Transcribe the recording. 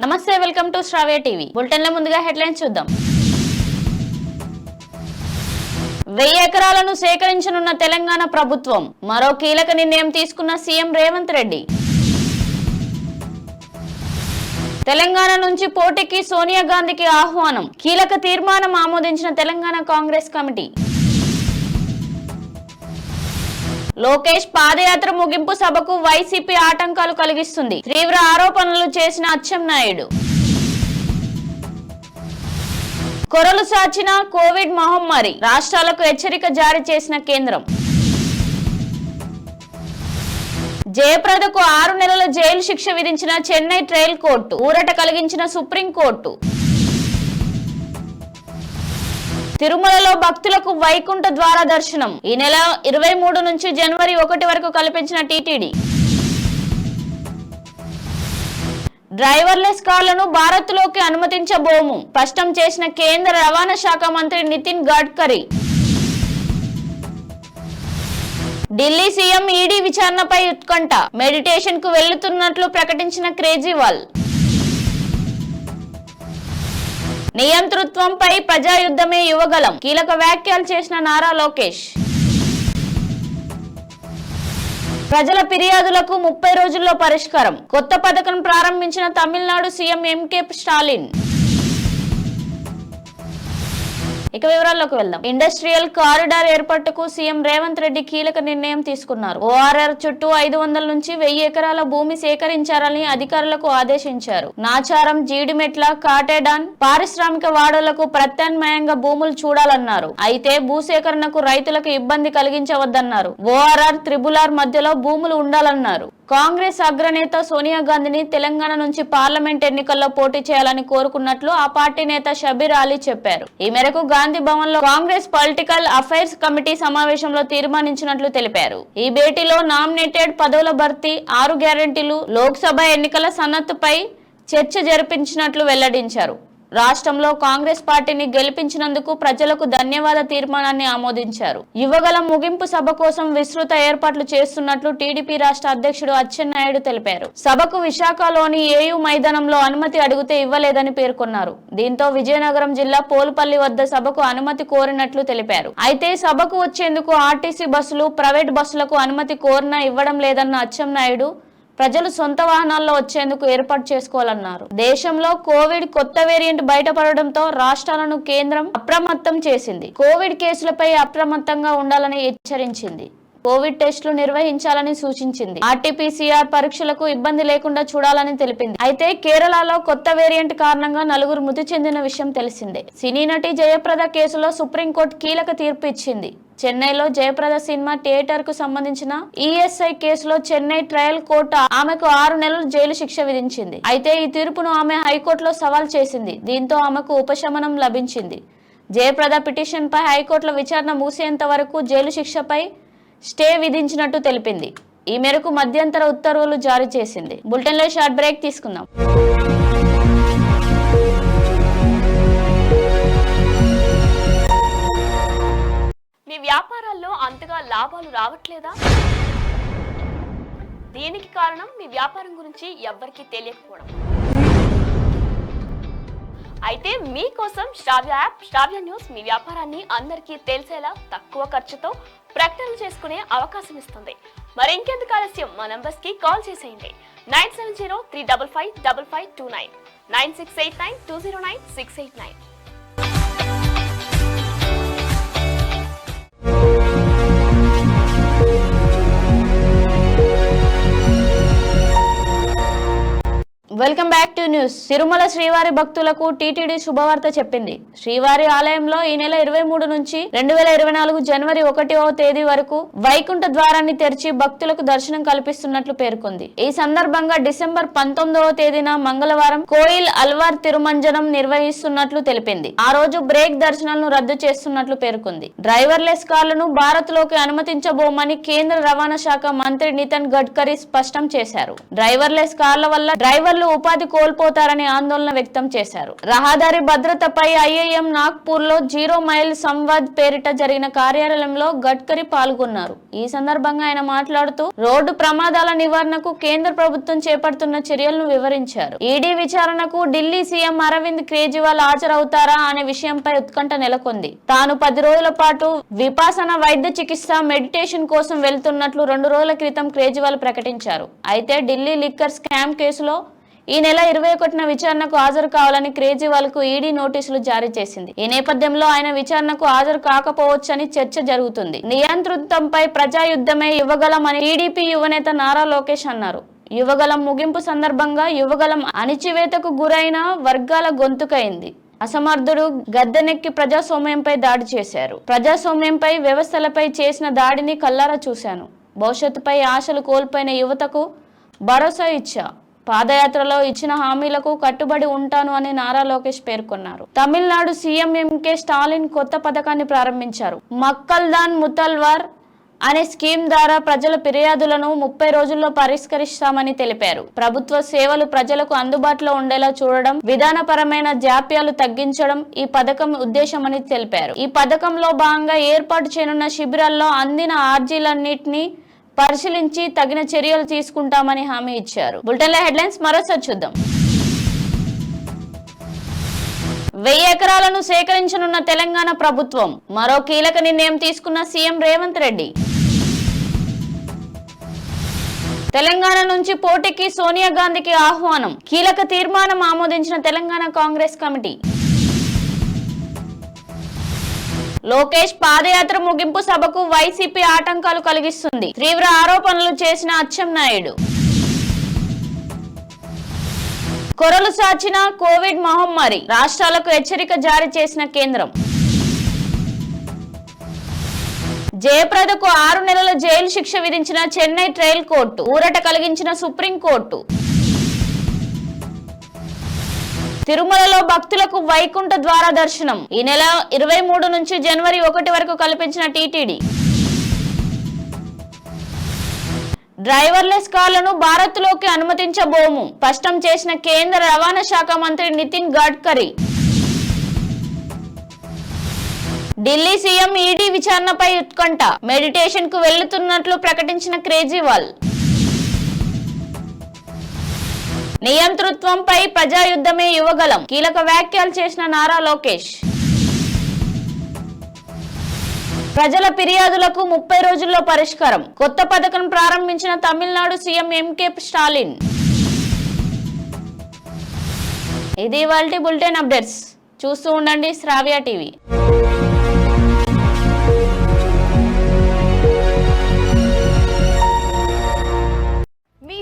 నమస్తే, welcome to Shravya TV. Bulletin లో ముందుగా హెడ్లైన్స్ చూద్దాం. 1000 ఎకరాలను సేకరించనున్న తెలంగాణ ప్రభుత్వం, మరో కీలక నిర్ణయం తీసుకున్న సీఎం రేవంత్ రెడ్డి. తెలంగాణ నుంచి పోటీకి సోనియా గాంధీకి ఆహ్వానం, కీలక తీర్మానం ఆమోదించిన తెలంగాణ కాంగ్రెస్ కమిటీ. లోకేష్ పాదయాత్ర ముగింపు సభకు వైసీపీ ఆటంకాలు కలిగిస్తుంది, తీవ్ర ఆరోపణలు చేసిన అచ్చెన్నాయుడు. కొరలు సాచిన కోవిడ్ మహమ్మారి, రాష్ట్రాలకు హెచ్చరిక జారీ చేసిన కేంద్రం. జయప్రదకు 6 నెలల జైలు శిక్ష విధించిన చెన్నై ట్రయల్ కోర్టు, ఊరట కలిగించిన సుప్రీంకోర్టు. తిరుమలలో భక్తులకు వైకుంఠ ద్వార దర్శనం ఈ నెల 23 నుంచి జనవరి 1 వరకు కల్పించిన టీటీడీ. డ్రైవర్లెస్ కార్లను భారత్లోకి అనుమతించబోము, స్పష్టం చేసిన కేంద్ర రవాణా శాఖ మంత్రి నితిన్ గడ్కరీ. ఢిల్లీ సీఎం ఈడీ విచారణపై ఉత్కంఠ, మెడిటేషన్ కు వెళ్తున్నట్లు ప్రకటించిన కేజ్రీవాల్. నియంతృత్వంపై ప్రజాయుద్ధమే యువగలం, కీలక వ్యాఖ్యలు చేసిన నారా లోకేష్. ప్రజల ఫిర్యాదులకు 30 రోజుల్లో పరిష్కారం, కొత్త పథకం ప్రారంభించిన తమిళనాడు సీఎం ఎంకే స్టాలిన్. ఇక వివరాల్లోకి వెళ్దాం. ఇండస్ట్రియల్ కారిడార్ ఏర్పాటుకు సీఎం రేవంత్ రెడ్డి కీలక నిర్ణయం తీసుకున్నారు. ఓఆర్ఆర్ చుట్టూ 500 నుంచి 1000 ఎకరాల భూమి సేకరించాలని అధికారులకు ఆదేశించారు. నాచారం, జీడిమెట్ల, కాటేడాన్ పారిశ్రామిక వాడలకు ప్రత్యామ్నాయంగా భూములు చూడాలన్నారు. అయితే భూసేకరణకు రైతులకు ఇబ్బంది కలిగించవద్దన్నారు. ఓఆర్ఆర్, త్రిబులార్ మధ్యలో భూములు ఉండాలన్నారు. కాంగ్రెస్ అగ్రనేత సోనియా గాంధీని తెలంగాణ నుంచి పార్లమెంట్ ఎన్నికల్లో పోటీ చేయాలని కోరుకున్నట్లు ఆ పార్టీ నేత షబీర్ అలీ చెప్పారు. ఈ మేరకు గాంధీ భవన్ లో కాంగ్రెస్ పొలిటికల్ అఫైర్స్ కమిటీ సమావేశంలో తీర్మానించినట్లు తెలిపారు. ఈ భేటీలో నామినేటెడ్ పదవుల భర్తీ, 6 గ్యారెంటీలు, లోక్సభ ఎన్నికల సన్నద్ధతపై చర్చ జరిపించినట్లు వెల్లడించారు. రాష్ట్రంలో కాంగ్రెస్ పార్టీని గెలిపించినందుకు ప్రజలకు ధన్యవాద తీర్మానాన్ని ఆమోదించారు. యువగలం ముగింపు సభ కోసం విస్తృత ఏర్పాట్లు చేస్తున్నట్లు టీడీపీ రాష్ట్ర అధ్యక్షుడు అచ్చెన్నాయుడు తెలిపారు. సభకు విశాఖలోని ఏయూ మైదానంలో అనుమతి అడిగితే ఇవ్వలేదని పేర్కొన్నారు. దీంతో విజయనగరం జిల్లా పోలుపల్లి వద్ద సభకు అనుమతి కోరినట్లు తెలిపారు. అయితే సభకు వచ్చేందుకు ఆర్టీసీ బస్సులు, ప్రైవేట్ బస్సులకు అనుమతి కోరినా ఇవ్వడం లేదన్న అచ్చెన్నాయుడు ప్రజలు సొంత వాహనాల్లో వచ్చేందుకు ఏర్పాటు చేసుకోవాలన్నారు. దేశంలో కోవిడ్ కొత్త వేరియంట్ బయటపడడంతో రాష్ట్రాలను కేంద్రం అప్రమత్తం చేసింది. కోవిడ్ కేసులపై అప్రమత్తంగా ఉండాలని హెచ్చరించింది. కోవిడ్ టెస్టులు నిర్వహించాలని సూచించింది. ఆర్టీపీసీఆర్ పరీక్షలకు ఇబ్బంది లేకుండా చూడాలని తెలిపింది. అయితే కేరళలో కొత్త వేరియంట్ కారణంగా 4 మృతి చెందిన విషయం తెలిసిందే. సినీ నటి జయప్రద కేసులో సుప్రీంకోర్టు కీలక తీర్పు ఇచ్చింది. చెన్నైలో జయప్రద సినిమా థియేటర్ కు సంబంధించిన ఈఎస్ఐ కేసులో చెన్నై ట్రయల్ కోర్టు ఆమెకు 6 నెలలు జైలు శిక్ష విధించింది. అయితే ఈ తీర్పును ఆమె హైకోర్టులో సవాల్ చేసింది. దీంతో ఆమెకు ఉపశమనం లభించింది. జయప్రద పిటిషన్ పై హైకోర్టులో విచారణ ముగిసేంత వరకు జైలు శిక్షపై స్టే విధించినట్టు తెలిపింది. ఈ మేరకు మధ్యంతర ఉత్తర్వులు జారీ చేసింది. బులెటిన్ లో షార్ట్ బ్రేక్ తీసుకుందాం. మీ వ్యాపారాల్లో అంతగా లాభాలు రావట్లేదా? దీనికి కారణం మీ వ్యాపారం గురించి ఎవ్వరికీ తెలియకపోవడం. అయితే మీకోసం శ్రావ్య యాప్, శ్రావ్య న్యూస్ మీ వ్యాపారాన్ని అందరికీ తెలిసేలా తక్కువ ఖర్చుతో ప్రకటనలు చేసుకునే అవకాశం ఇస్తుంది. మరి ఇంకెందుకు ఆలస్యం, మా నంబర్స్ కి కాల్ చేసేయండి. 9703555529, 9689209689. Welcome back to news. Tirumala శ్రీవారి భక్తులకు టీటీడీ శుభవార్త చెప్పింది. శ్రీవారి ఆలయంలో ఈ నెల 23 నుంచి 2024 జనవరి 1వ తేదీ వరకు వైకుంఠ ద్వారాన్ని తెరిచి భక్తులకు దర్శనం కల్పిస్తున్నట్లు పేర్కొంది. ఈ సందర్భంగా డిసెంబర్ 19వ తేదీన మంగళవారం కోయిల్ అల్వార్ తిరుమంజనం నిర్వహిస్తున్నట్లు తెలిపింది. ఆ రోజు బ్రేక్ దర్శనాలను రద్దు చేస్తున్నట్లు పేర్కొంది. డ్రైవర్లెస్ కార్లను భారత్ లోకి అనుమతించబోమని కేంద్ర రవాణా శాఖ మంత్రి నితిన్ గడ్కరీ స్పష్టం చేశారు. డ్రైవర్లెస్ కార్ల వల్ల డ్రైవర్లు ఉపాధి కోల్పోతారని ఆందోళన వ్యక్తం చేశారు. రహదారి భద్రతపై ఐఐఎం నాగ్పూర్ లో 0 మైల్ సంవాద్ పేరిట జరిగిన కార్యాలయంలో గడ్కరీ పాల్గొన్నారు. ఈ సందర్భంగా ఆయన మాట్లాడుతూ రోడ్డు ప్రమాదాల నివారణకు కేంద్ర ప్రభుత్వం చేపడుతున్న చర్యలను వివరించారు. ఈడీ విచారణకు ఢిల్లీ సీఎం అరవింద్ కేజ్రీవాల్ హాజరవుతారా అనే విషయంపై ఉత్కంఠ నెలకొంది. తాను 10 రోజుల పాటు విపాసన వైద్య చికిత్స మెడిటేషన్ కోసం వెళ్తున్నట్లు 2 రోజుల క్రితం కేజ్రీవాల్ ప్రకటించారు. అయితే ఢిల్లీ లిక్కర్ స్కామ్ కేసులో ఈ నెల 21న విచారణకు హాజరు కావాలని కేజ్రీవాల్ కు ఈడీ నోటీసులు జారీ చేసింది. ఈ నేపథ్యంలో ఆయన విచారణకు హాజరు కాకపోవచ్చని చర్చ జరుగుతుంది. నియంతృత్వంపై ప్రజాయుద్ధమే యువగళం అని టీడీపీ యువనేత నారా లోకేష్ అన్నారు. యువగళం ముగింపు సందర్భంగా యువగళం అణిచివేతకు గురైన వర్గాల గొంతుకైంది. అసమర్థుడు గద్దెనెక్కి ప్రజాస్వామ్యంపై దాడి చేశారు. ప్రజాస్వామ్యంపై వ్యవస్థలపై చేసిన దాడిని కల్లారా చూశాను. భవిష్యత్తుపై ఆశలు కోల్పోయిన యువతకు భరోసా ఇచ్చా. పాదయాత్రలో ఇచ్చిన హామీలకు కట్టుబడి ఉంటాను అని నారా లోకేష్ పేర్కొన్నారు. తమిళనాడు సీఎం ఎంకే స్టాలిన్ కొత్త పథకాన్ని ప్రారంభించారు. మక్కల్దాన్ ముతల్వార్ అనే స్కీమ్ ద్వారా ప్రజల ఫిర్యాదులను 30 రోజుల్లో పరిష్కరిస్తామని తెలిపారు. ప్రభుత్వ సేవలు ప్రజలకు అందుబాటులో ఉండేలా చూడడం, విధానపరమైన జాప్యాలు తగ్గించడం ఈ పథకం ఉద్దేశమని తెలిపారు. ఈ పథకంలో భాగంగా ఏర్పాటు చేయనున్న శిబిరాల్లో అందిన అర్జీలన్నింటినీ పరిశీలించి తగిన చర్యలు తీసుకుంటామని హామీ ఇచ్చారు. బులెటిన్ల హెడ్లైన్స్ మరోసారి చూద్దాం. 1000 ఎకరాలను సేకరించనున్న తెలంగాణ ప్రభుత్వం. మరో కీలక నిర్ణయం తీసుకున్న సీఎం రేవంత్ రెడ్డి. తెలంగాణ నుంచి పోటీకి సోనియా గాంధీకి ఆహ్వానం. కీలక తీర్మానం ఆమోదించిన తెలంగాణ కాంగ్రెస్ కమిటీ. లోకేష్ పాదయాత్ర ముగింపు సభకు వైసీపీ ఆటంకాలు కలిగిస్తుంది. తీవ్ర ఆరోపణలు చేసిన అచ్చెన్నాయుడు. కొరలు సాచిన కోవిడ్ మహమ్మారి. రాష్ట్రాలకు హెచ్చరిక జారీ చేసిన కేంద్రం. జయప్రదకు 6 నెలల జైలు శిక్ష విధించిన చెన్నై ట్రయల్ కోర్టు. ఊరట కలిగించిన సుప్రీంకోర్టు. తిరుమలలో భక్తులకు వైకుంఠ ద్వార దర్శనం. ఈ నెల 23 నుంచి జనవరి 1 వరకు కల్పించిన టీటీడీ. డ్రైవర్లెస్ కార్లను భారత్లోకి అనుమతించబోము స్పష్టం చేసిన కేంద్ర రవాణా శాఖ మంత్రి నితిన్ గడ్కరీ. ఢిల్లీ సీఎం ఈడీ విచారణపై ఉత్కంఠ. మెడిటేషన్ కు వెళ్తున్నట్లు ప్రకటించిన కేజ్రీవాల్. నియంతృత్వంపై ప్రజాయుద్ధమే యువగళం. కీలక వ్యాఖ్యలు చేసిన నారా లోకేష్. ప్రజల ఫిర్యాదులకు 30 రోజుల్లో పరిష్కారం. కొత్త పథకం ప్రారంభించిన తమిళనాడు సీఎం ఎంకే స్టాలిన్. ఇది ఇవాల్టి బులెటిన్ అప్డేట్స్. చూస్తూ ఉండండి శ్రావ్య టీవీ.